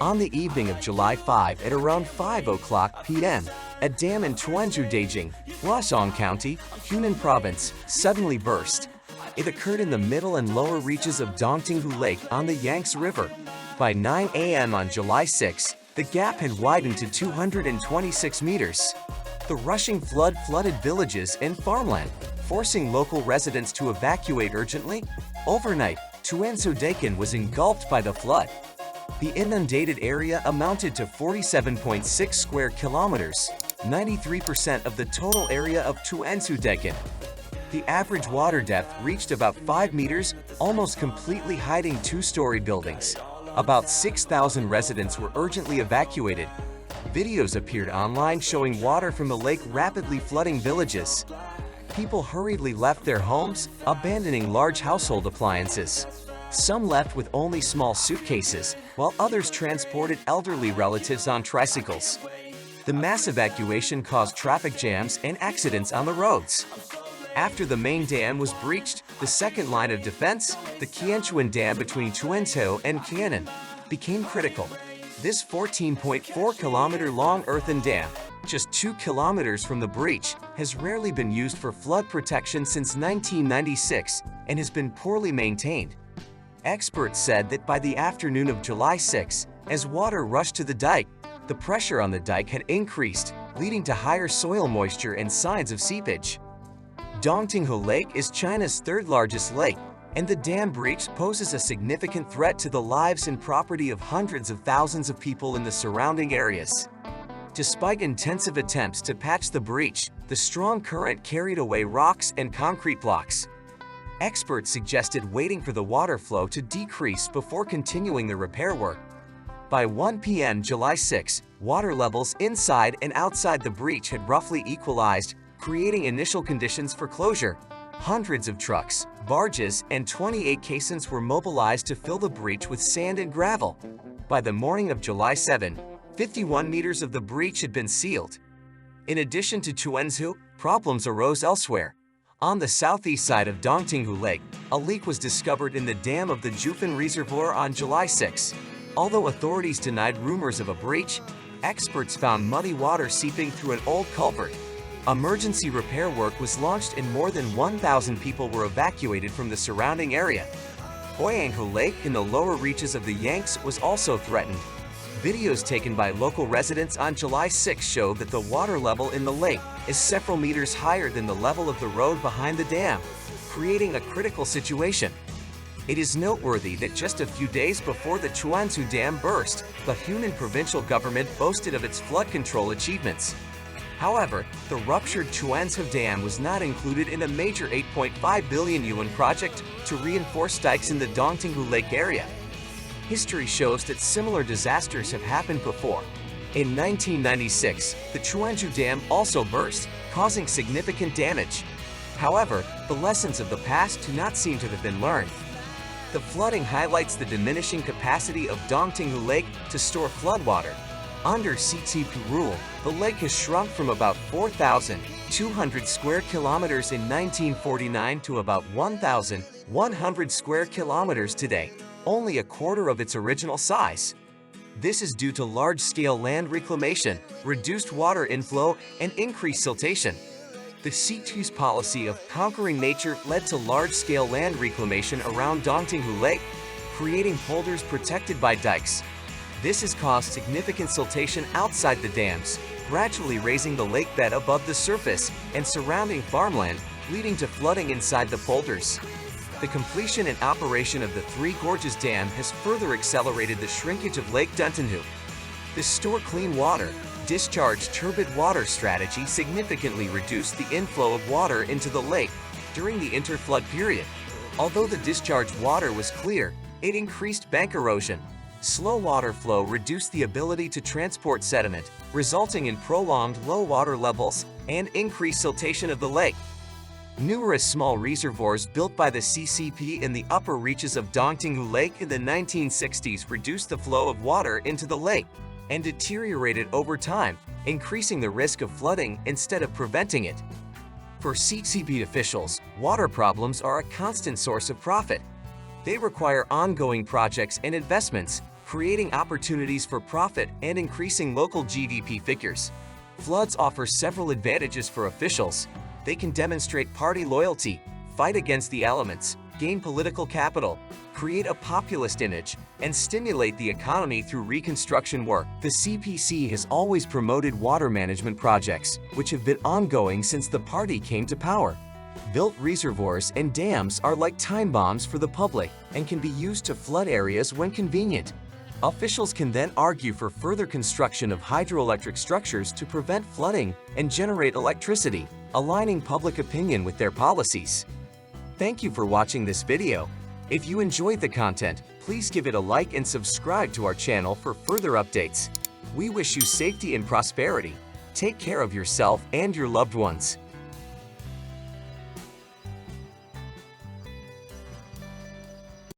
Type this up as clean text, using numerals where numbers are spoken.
On the evening of July 5 at around 5:00 p.m., a dam in Tuanzhou-Dajing, Huasong County, Hunan Province, suddenly burst. It occurred in the middle and lower reaches of Dongtinghu Lake on the Yangtze River. By 9 a.m. on July 6, the gap had widened to 226 meters. The rushing flood flooded villages and farmland, forcing local residents to evacuate urgently. Overnight, Tuanzhou-Dajing was engulfed by the flood. The inundated area amounted to 47.6 square kilometers, 93% of the total area of Tuanzhou-Dajing. The average water depth reached about 5 meters, almost completely hiding two-story buildings. About 6,000 residents were urgently evacuated. Videos appeared online showing water from the lake rapidly flooding villages. People hurriedly left their homes, abandoning large household appliances. Some left with only small suitcases, while others transported elderly relatives on tricycles. The mass evacuation caused traffic jams and accidents on the roads. After the main dam was breached, the second line of defense, the Qianchuan Dam between Tuanzhou and Qianan, became critical. This 14.4-kilometer-long earthen dam, just 2 kilometers from the breach, has rarely been used for flood protection since 1996 and has been poorly maintained. Experts said that by the afternoon of July 6, as water rushed to the dike, the pressure on the dike had increased, leading to higher soil moisture and signs of seepage. Dongtinghu Lake is China's third-largest lake, and the dam breach poses a significant threat to the lives and property of hundreds of thousands of people in the surrounding areas. Despite intensive attempts to patch the breach, the strong current carried away rocks and concrete blocks. Experts suggested waiting for the water flow to decrease before continuing the repair work. By 1 p.m. July 6, water levels inside and outside the breach had roughly equalized, creating initial conditions for closure. Hundreds of trucks, barges, and 28 caissons were mobilized to fill the breach with sand and gravel. By the morning of July 7, 51 meters of the breach had been sealed. In addition to Tuanzhou, problems arose elsewhere. On the southeast side of Dongtinghu Lake, a leak was discovered in the dam of the Jufan Reservoir on July 6. Although authorities denied rumors of a breach, experts found muddy water seeping through an old culvert. Emergency repair work was launched and more than 1,000 people were evacuated from the surrounding area. Huayanghu Lake in the lower reaches of the Yangtze was also threatened. Videos taken by local residents on July 6 show that the water level in the lake is several meters higher than the level of the road behind the dam, creating a critical situation. It is noteworthy that just a few days before the Tuanzhou Dam burst, the Hunan provincial government boasted of its flood control achievements. However, the ruptured Tuanzhou Dam was not included in a major 8.5 billion yuan project to reinforce dikes in the Dongtinghu Lake area. History shows that similar disasters have happened before. In 1996, the Tuanzhou Dam also burst, causing significant damage. However, the lessons of the past do not seem to have been learned. The flooding highlights the diminishing capacity of Dongtinghu Lake to store floodwater. Under CCP rule, the lake has shrunk from about 4,200 square kilometers in 1949 to about 1,100 square kilometers today, only a quarter of its original size. This is due to large-scale land reclamation, reduced water inflow, and increased siltation. The CCP's policy of conquering nature led to large-scale land reclamation around Dongtinghu Lake, creating polders protected by dikes. This has caused significant siltation outside the dams, gradually raising the lake bed above the surface and surrounding farmland, leading to flooding inside the polders. The completion and operation of the Three Gorges Dam has further accelerated the shrinkage of Lake Dongtinghu. The store clean water, discharge turbid water strategy significantly reduced the inflow of water into the lake during the interflood period. Although the discharged water was clear, it increased bank erosion. Slow water flow reduced the ability to transport sediment, resulting in prolonged low water levels and increased siltation of the lake. Numerous small reservoirs built by the CCP in the upper reaches of Dongtinghu Lake in the 1960s reduced the flow of water into the lake and deteriorated over time, increasing the risk of flooding instead of preventing it. For CCP officials, water problems are a constant source of profit. They require ongoing projects and investments, creating opportunities for profit and increasing local GDP figures. Floods offer several advantages for officials. They can demonstrate party loyalty, fight against the elements, gain political capital, create a populist image, and stimulate the economy through reconstruction work. The CPC has always promoted water management projects, which have been ongoing since the party came to power. Built reservoirs and dams are like time bombs for the public and can be used to flood areas when convenient. Officials can then argue for further construction of hydroelectric structures to prevent flooding and generate electricity, aligning public opinion with their policies. Thank you for watching this video. If you enjoyed the content, please give it a like and subscribe to our channel for further updates. We wish you safety and prosperity. Take care of yourself and your loved ones.